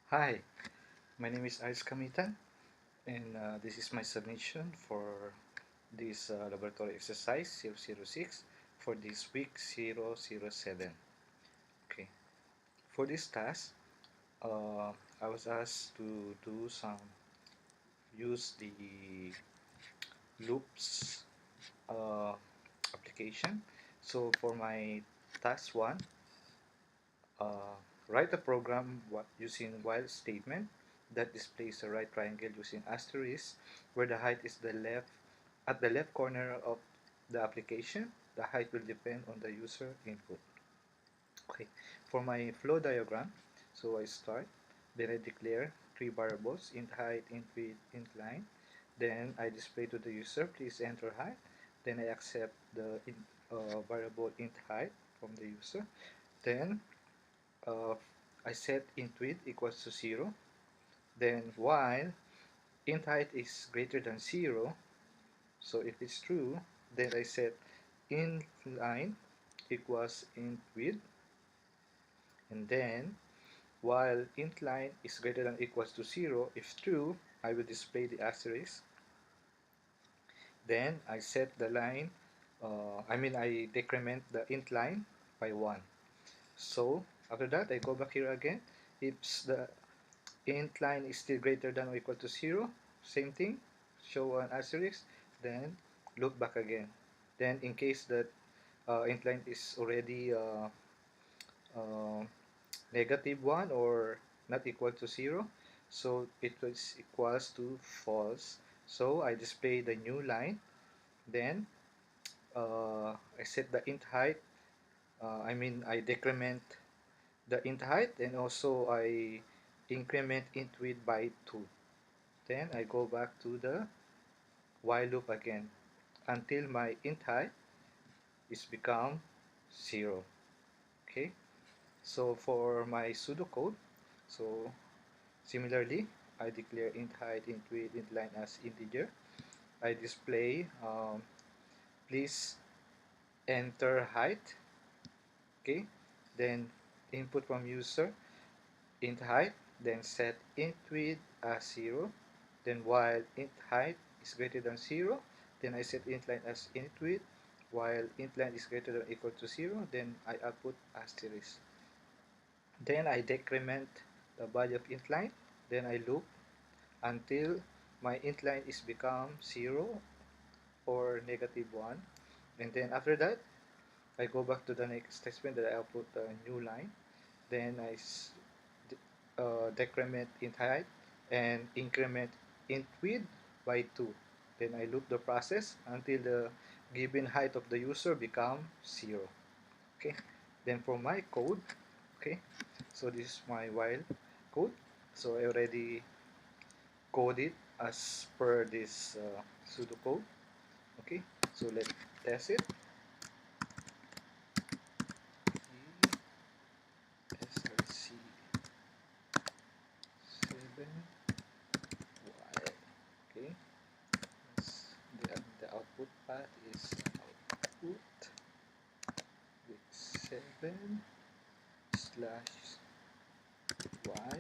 Hi, my name is Aries Camitan, and this is my submission for this laboratory exercise 006 for this week 007. Okay, for this task, I was asked to use the loops uh, application. So for my task 1, uh, write a program using while statement that displays a right triangle using asterisk where the height is the left corner of the application. The height will depend on the user input. Okay, for my flow diagram, so I start, then I declare three variables: int height, int width, int line. Then I display to the user, please enter height. Then I accept the variable int height from the user. Then uh, I set int width equals to 0. Then while int height is greater than 0, so if it's true, then I set int line equals int width. And then while int line is greater than or equals to 0, if true, I will display the asterisk. Then I set the line, I decrement the int line by 1. So after that, I go back here again. If the int line is still greater than or equal to 0, same thing, show an asterisk, then look back again. Then in case that int line is already uh, -1 or not equal to 0, so it was equals to false. So I display the new line, then I set the int height, I decrement the int height, and also I increment int width by 2. Then I go back to the while loop again until my int height is become 0. Okay, so for my pseudocode, so similarly, I declare int height, int width, int line as integer. I display please enter height. Okay, then input from user int height, then set int width as 0. Then while int height is greater than 0, then I set int line as int width. While int line is greater than or equal to 0, then I output asterisk. Then I decrement the value of int line. Then I loop until my int line is become 0 or -1. And then after that, I go back to the next statement that I output a new line. Then I decrement int height and increment int width by 2. Then I loop the process until the given height of the user become 0. Okay. Then for my code, okay, so this is my while code. So I already code it as per this pseudocode. Okay, so let's test it. SRC7Y. Okay, the output path is output with 7 slash y.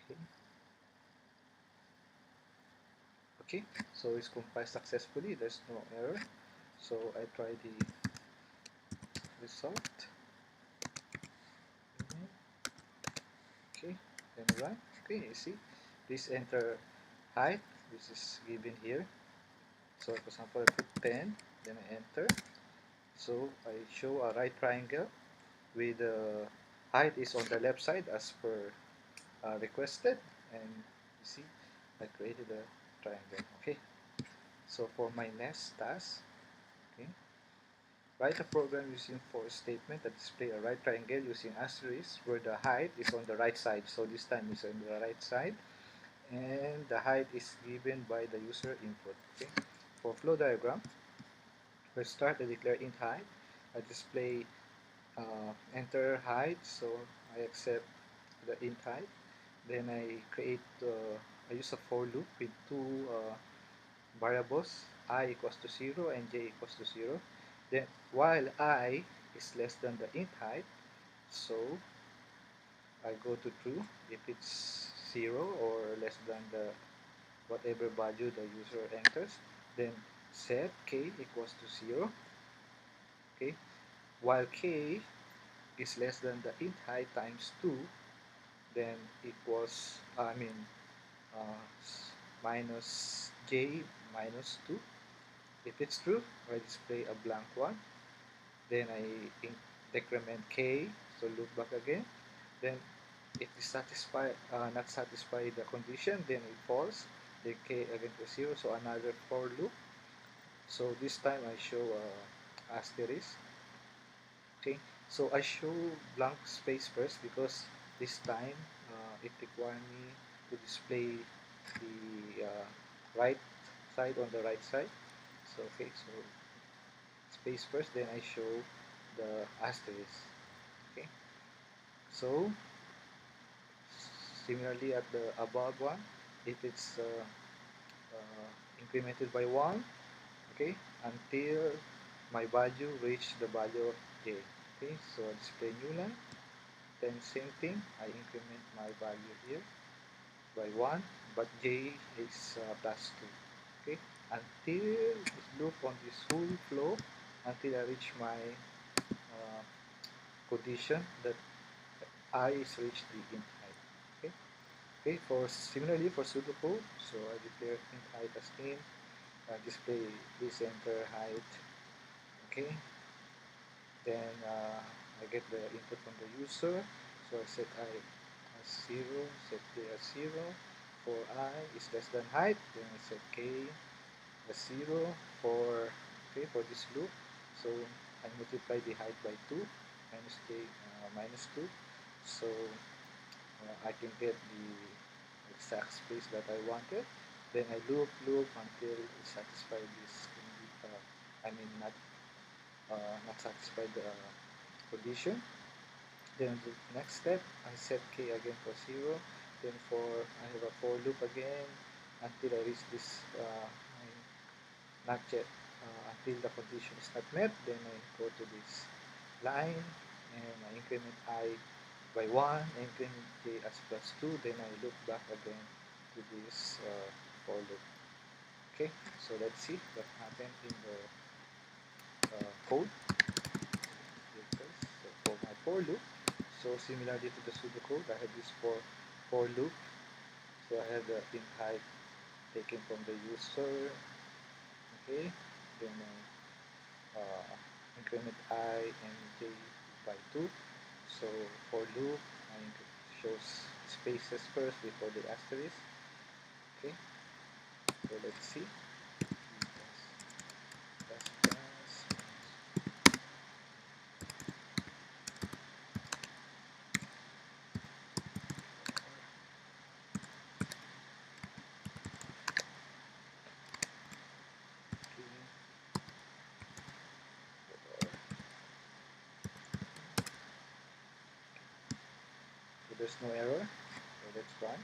Okay, okay, so it's compiled successfully. There's no error. So I try the result. Okay, then run. Okay, you see, please enter height. This is given here. So for example, I put 10, then I enter. So I show a right triangle with the height is on the left side as per requested, and you see I created a triangle. Okay, so for my next task, okay, write a program using for statement that display a right triangle using asterisk where the height is on the right side. So this time is on the right side, and the height is given by the user input. Okay, for flow diagram, we start I declare int height. I display enter height, so I accept the int height. Then I use a for loop with two variables, I equals to 0 and j equals to 0. Then while I is less than the int height, so I go to true. If it's 0 or less than the whatever value the user enters, then set k equals to 0. Okay, while k is less than the int height times 2, then equals uh, minus j minus 2. If it's true, I display a blank one. Then I decrement k, so loop back again. Then if it's not satisfy the condition, then it falls. Then k again to 0, so another for loop. So this time I show asterisk. Okay, so I show blank space first because this time it requires me to display the right side on the right side. So okay, so space first, then I show the asterisk. Okay, so similarly at the above one, if it's incremented by 1, okay, until my value reach the value of j. Okay, so I display new line. Then same thing, I increment my value here by 1, but j is plus 2. Okay, until it loop on this whole flow until I reach my condition that I is reached the int height. Okay, okay. For similarly for pseudocode, so I declare int height as int. Display please enter height. Okay, then I get the input from the user. So I set I as 0, set k as 0. For I is less than height, then I set k as 0 for okay for this loop. So I multiply the height by 2 minus k minus 2. So I can get the exact space that I wanted. Then I loop until it satisfies this. Not not satisfied the condition. Then the next step, I set k again for 0. Then I have a for loop again until I reach this not yet until the condition is not met. Then I go to this line and I increment I by 1, increment k as plus 2. Then I loop back again to this for loop. Okay, so let's see what happened in the code. Okay, so for my for loop, so similarly to the pseudocode, I have this for loop. So I have the int height taken from the user. Okay, then increment I and j by 2. So for loop, I shows spaces first before the asterisk. Okay, so let's see. Plus, plus, so there's no error. So let's run.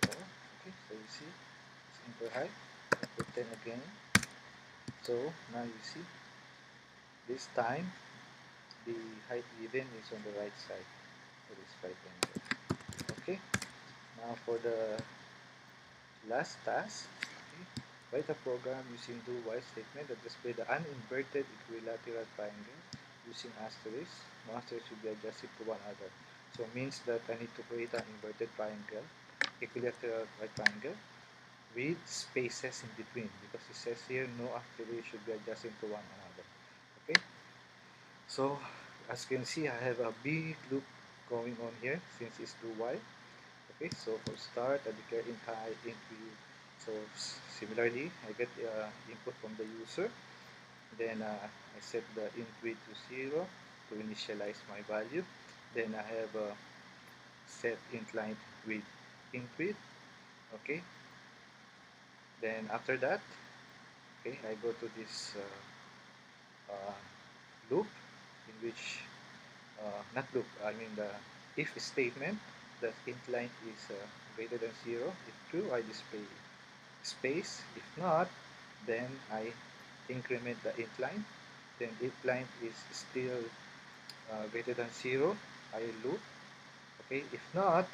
So, okay, so you see, it's enter height. I put 10 again. So now you see, this time the height given is on the right side. So this right angle. Okay, now for the last task, okay, write a program using do while statement that display the uninverted equilateral triangle using asterisk. No asterisk should be adjusted to one another. So it means that I need to create an inverted triangle, equilateral right triangle with spaces in between because it says here no asterisk should be adjusted to one another. Okay, so as you can see, I have a big loop going on here since it's do while. Okay, so for start, I declare int height, int width. So similarly, I get input from the user. Then I set the int width to 0 to initialize my value. Then I have set int length with int width. Okay. Then after that, okay, I go to this loop in which not loop. I mean the if statement. the incline is greater than 0. If true, I display space. If not, then I increment the incline. Then incline is still greater than 0. I loop. Okay. If not,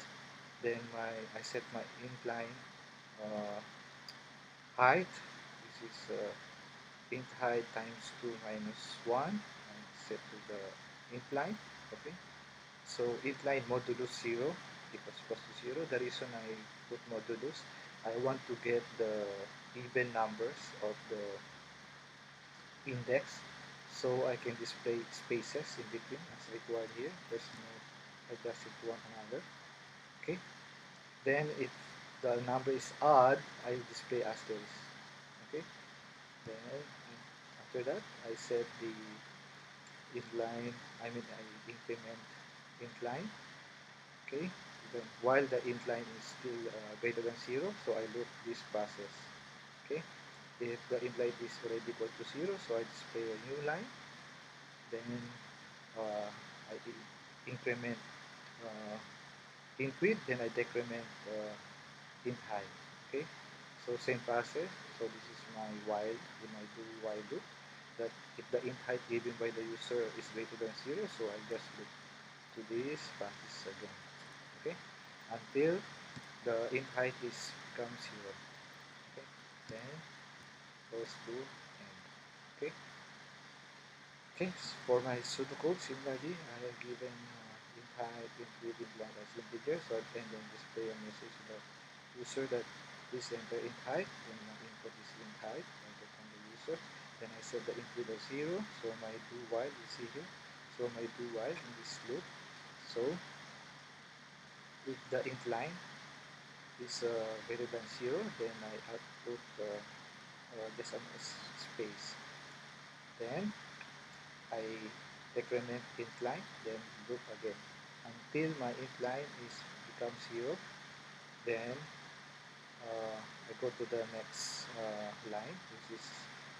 then I set my incline uh, height. This is int height times 2 minus 1 and set to the incline. Okay. So incline modulus 0 equals to 0. The reason I put modulus, I want to get the even numbers of the index so I can display spaces in between as required here. There's no adjusting to one another. Okay. Then if the number is odd, I display asterisk. Okay. Then after that, I set the inline. I increment incline. Okay. Then while the incline is still greater than 0, so I loop this process. Okay. If the incline is already equal to 0, so I display a new line. Then I increment int width, then I decrement int height. Okay, so same process. So this is my while when I do while loop. That if the int height given by the user is greater than 0, so I just loop to this process again. Okay, until the int height is becomes 0. Okay, then goes to end. Okay. Okay, so for my pseudocode, similarly, I have given int height, int width, int length as integer, so I can then display a message to the user that please enter int height, then my input is int height, enter from the user, then I set the int width as 0, so my do while, you see here, so my do while in this loop, so if the int line is greater than 0, then I output just a space, then I decrement incline, then loop again until my incline is becomes 0. Then I go to the next line, which is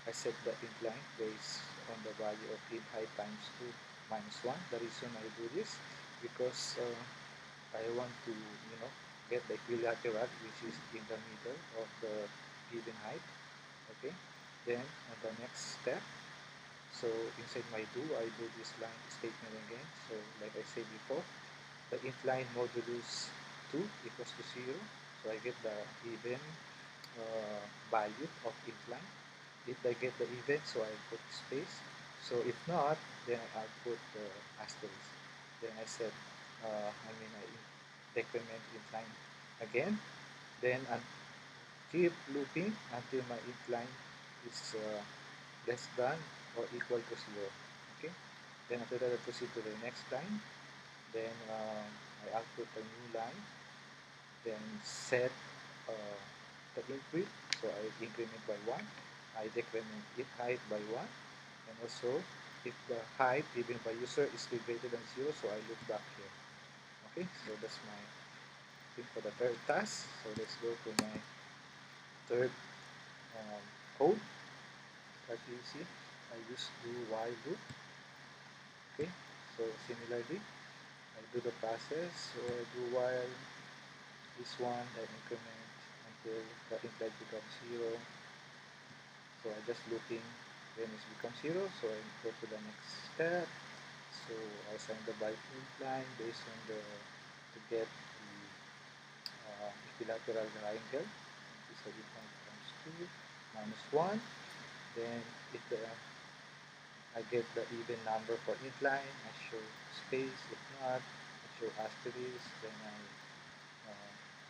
I set the incline based on the value of int height times 2 minus 1. The reason I do this because I want to get the equilateral, which is in the middle of the given height. Okay. Then on the next step, so inside my do, I do this line statement again. So like I said before, the incline modulus 2 equals to 0. So I get the even value of incline. If I get the even, so I put space. So if not, then I put asterisk. Then I said, I decrement incline again. Then I keep looping until my incline is less than or equal to 0. Okay. Then after that, I proceed to the next line. Then I output a new line. Then set the int width. So I increment by 1. I decrement int height by 1. And also, if the height given by user is still greater than 0, so I look back here. Okay, so that's my thing for the third task. So let's go to my third code. As you see, I just do while loop. Okay, so similarly, I do the process. So I do while this one, then increment until the incline becomes 0. So I just looping when it becomes 0. So I go to the next step. So I assign the byte incline based on the to get the equilateral triangle. So incline becomes 2 minus 1. Then if I get the even number for incline, I show space. If not, I show asterisk. Then I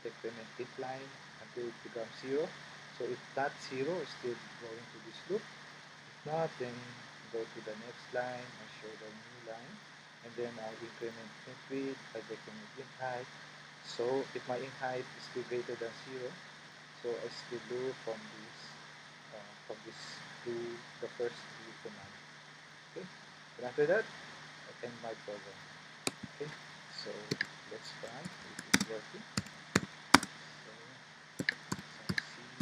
decrement incline until it becomes 0. So if that 0, is still going to this loop. If not, then go to the next line. I show the new line. And then I increment int width. I decrement int height. So if my int height is still greater than 0, so I still loop from this to the first two command. Okay. And after that, I end my program. Okay. So let's try if it's working. So I see.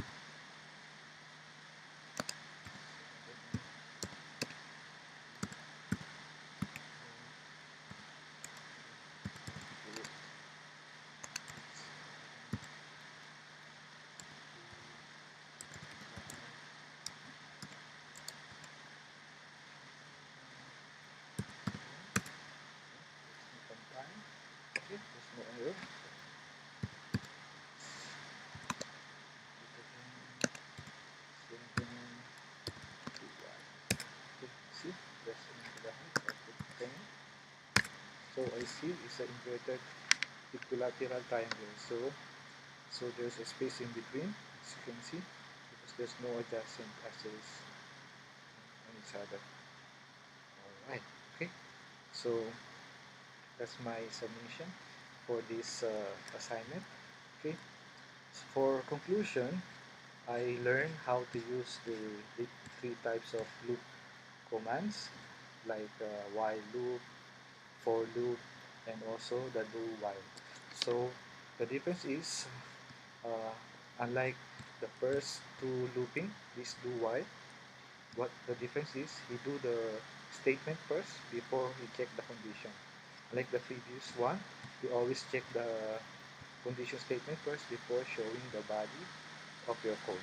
see is an inverted equilateral triangle. So there's a space in between, as you can see, because there's no adjacent axes on each other. Alright, okay. So that's my submission for this assignment. Okay. So for conclusion, I learned how to use the three types of loop commands, like while loop, for loop, and also the do while. So the difference is, uh, unlike the first two looping, this do while, what the difference is, he do the statement first before he check the condition. Like the previous one, you always check the condition statement first before showing the body of your code.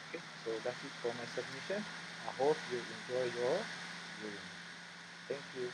Okay, so that's it for my submission. I hope you enjoy your viewing. Thank you.